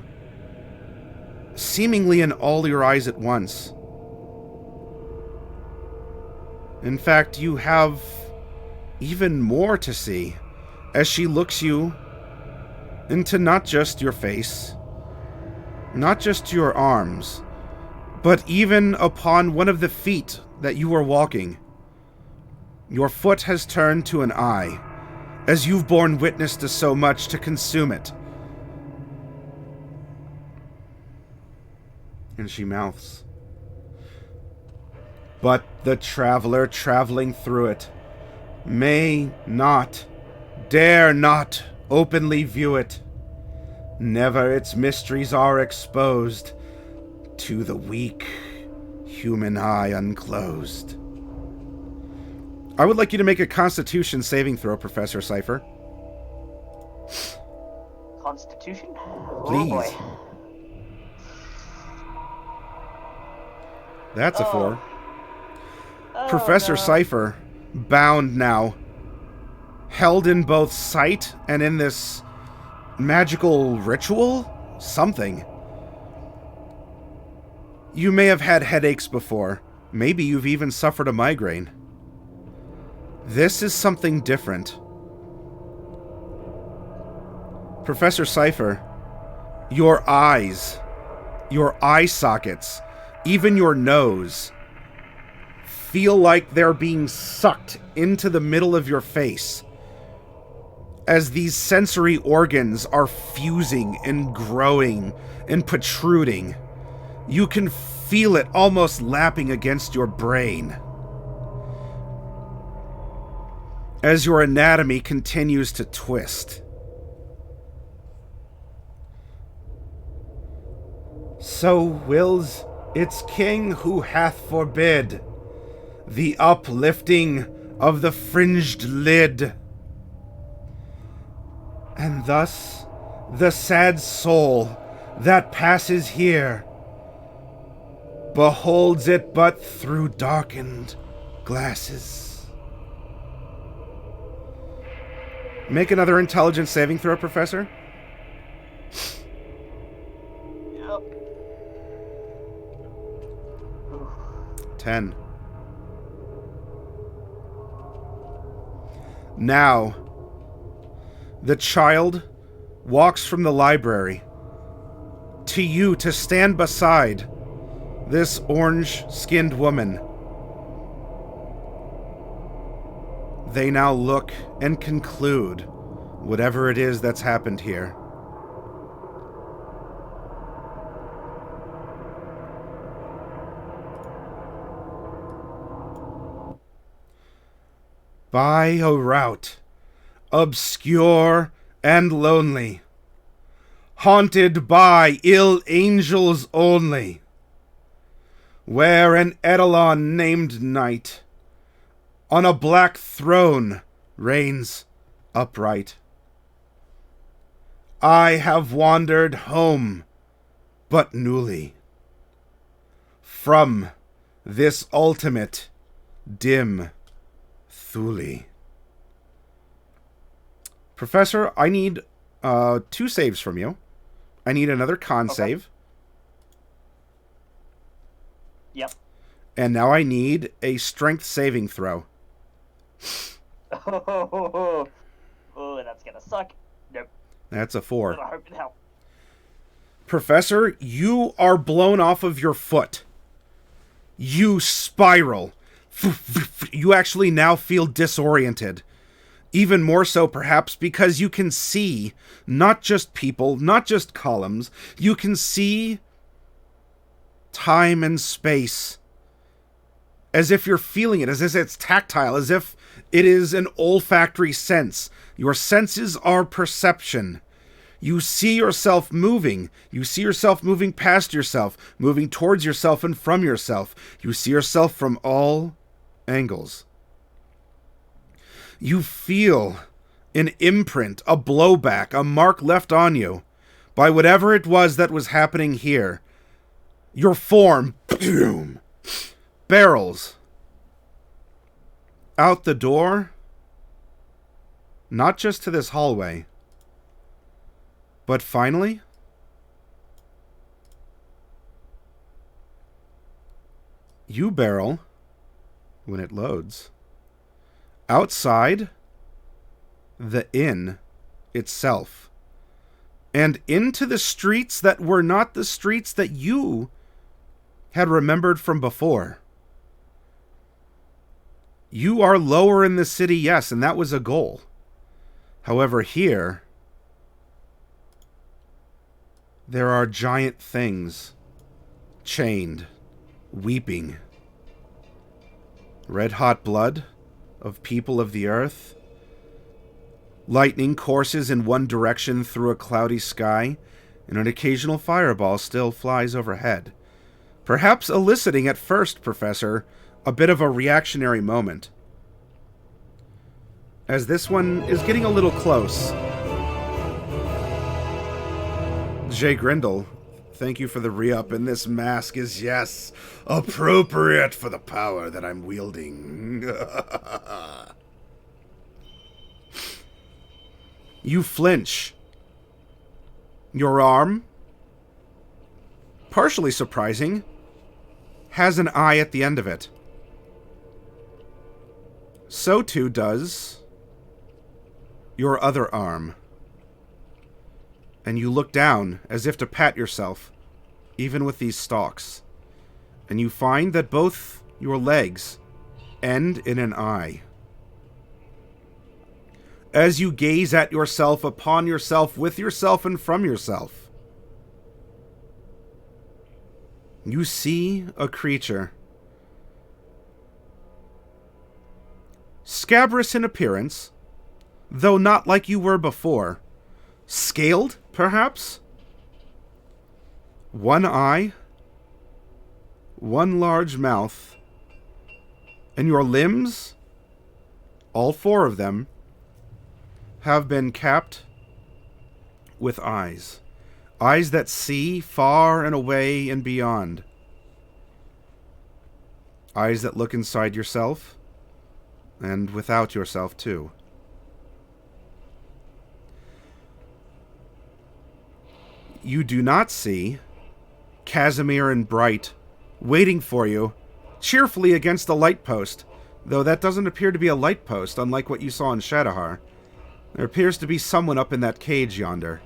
seemingly in all your eyes at once. In fact, you have even more to see as she looks you into not just your face, not just your arms, but even upon one of the feet that you are walking. Your foot has turned to an eye, as you've borne witness to so much to consume it. And she mouths, "But the traveler traveling through it may not, dare not openly view it. Never its mysteries are exposed to the weak human eye unclosed." I would like you to make a Constitution saving throw, Professor Cypher. Constitution? Please. Oh boy. That's a 4. Oh, Professor no. Cypher, bound now, held in both sight and in this magical ritual? Something. You may have had headaches before. Maybe you've even suffered a migraine. This is something different. Professor Cypher, your eyes, your eye sockets, even your nose, feel like they're being sucked into the middle of your face as these sensory organs are fusing and growing and protruding. You can feel it almost lapping against your brain as your anatomy continues to twist. So wills its king who hath forbid the uplifting of the fringed lid. And thus the sad soul that passes here beholds it but through darkened glasses. Make another intelligence saving throw, Professor. Yep. 10. Now, the child walks from the library to you to stand beside this orange-skinned woman. They now look and conclude whatever it is that's happened here. By a route obscure and lonely, haunted by ill angels only, where an eidolon named Night on a black throne reigns upright. I have wandered home but newly from this ultimate dim Thule. Professor, I need 2 saves from you. I need another con save. Yep. And now I need a strength saving throw. Oh, that's gonna suck. Nope. That's a 4. I hope it helps. Professor, you are blown off of your foot. You spiral. You actually now feel disoriented. Even more so, perhaps, because you can see not just people, not just columns. You can see time and space. As if you're feeling it, as if it's tactile, as if it is an olfactory sense. Your senses are perception. You see yourself moving. You see yourself moving past yourself, moving towards yourself and from yourself. You see yourself from all angles. You feel an imprint, a blowback, a mark left on you by whatever it was that was happening here. Your form, boom, barrels out the door Not just to this hallway, but finally, you barrel, when it loads, outside the inn itself, and into the streets that were not the streets that you had remembered from before. You are lower in the city, yes, and that was a goal. However, here, there are giant things, chained, weeping. Red-hot blood of people of the earth. Lightning courses in one direction through a cloudy sky, and an occasional fireball still flies overhead. Perhaps eliciting at first, Professor, a bit of a reactionary moment. As this one is getting a little close. Jay Grindle, thank you for the re-up, and this mask is, yes, appropriate for the power that I'm wielding. You flinch. Your arm, partially surprising, has an eye at the end of it. So too does your other arm. And you look down as if to pat yourself, even with these stalks. And you find that both your legs end in an eye. As you gaze at yourself, upon yourself, with yourself, and from yourself, you see a creature. Scabrous in appearance, though not like you were before. Scaled, perhaps? One eye, one large mouth, and your limbs, all four of them, have been capped with eyes. Eyes that see far and away and beyond. Eyes that look inside yourself, and without yourself too. You do not see Casimir and Bright waiting for you cheerfully against the light post, though that doesn't appear to be a light post, unlike what you saw in Shadahar. There appears to be someone up in that cage yonder.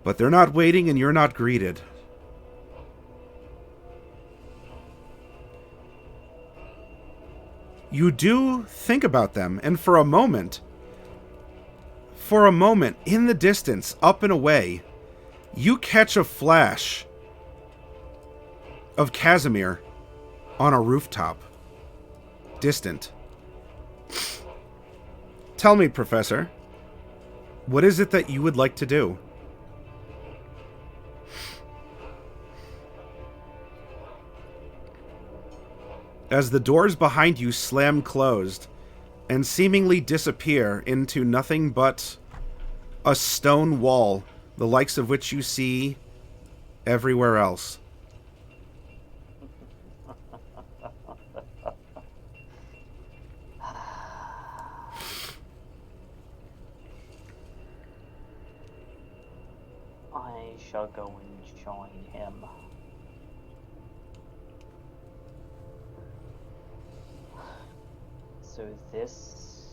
But they're not waiting, and you're not greeted. You do think about them, and for a moment, in the distance, up and away, you catch a flash of Casimir on a rooftop. Distant. Tell me, Professor, what is it that you would like to do? As the doors behind you slam closed and seemingly disappear into nothing but a stone wall, the likes of which you see everywhere else. I shall go and join him. So this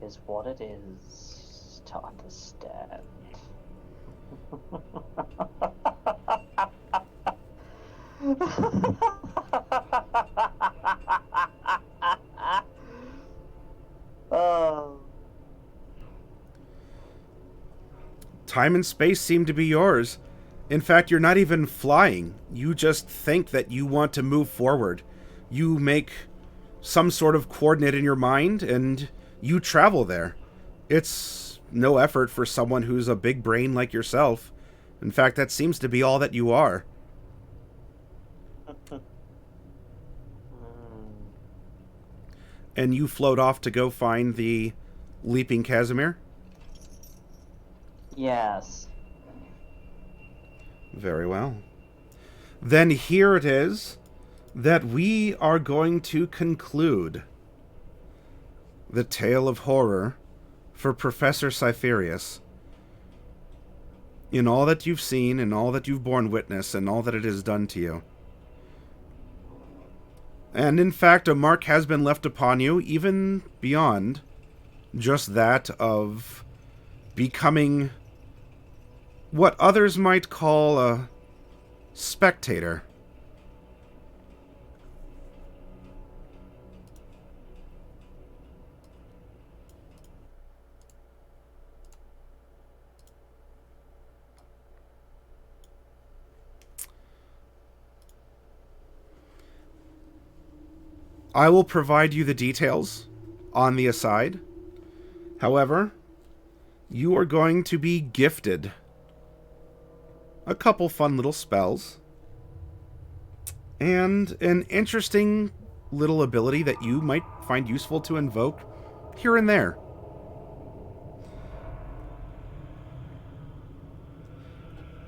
is what it is to understand. Oh. Time and space seem to be yours. In fact, you're not even flying. You just think that you want to move forward. You make some sort of coordinate in your mind, and you travel there. It's no effort for someone who's a big brain like yourself. In fact, that seems to be all that you are. And you float off to go find the leaping Casimir? Yes. Very well. Then here it is that we are going to conclude the tale of horror for Professor Cypherius. In all that you've seen, and all that you've borne witness, and all that it has done to you. And in fact, a mark has been left upon you, even beyond just that of becoming what others might call a spectator. I will provide you the details on the aside. However, you are going to be gifted a couple fun little spells and an interesting little ability that you might find useful to invoke here and there.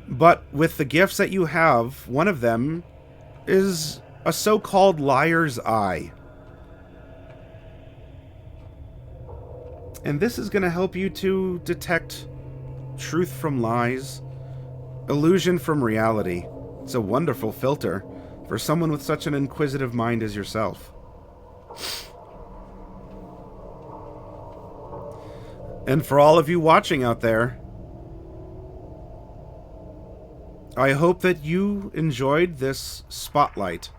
But with the gifts that you have, one of them is a so-called liar's eye. And this is going to help you to detect truth from lies, illusion from reality. It's a wonderful filter for someone with such an inquisitive mind as yourself. And for all of you watching out there, I hope that you enjoyed this spotlight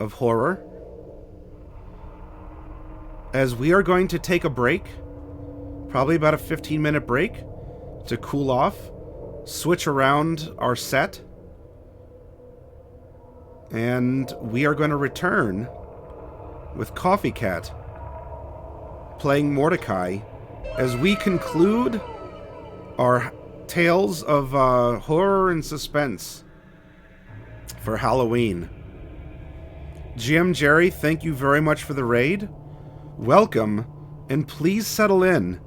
of horror, as we are going to take a break, probably about a 15-minute break, to cool off, switch around our set, and we are going to return with Coffee Cat playing Mordecai as we conclude our tales of horror and suspense for Halloween. GM Jerry, thank you very much for the raid. Welcome, and please settle in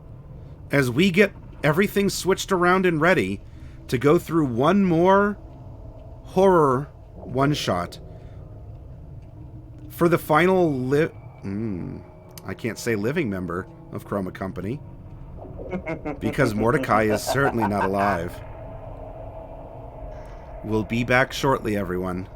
as we get everything switched around and ready to go through one more horror one-shot for the final I can't say living member of Chroma Company because Mordecai is certainly not alive. We'll be back shortly, everyone.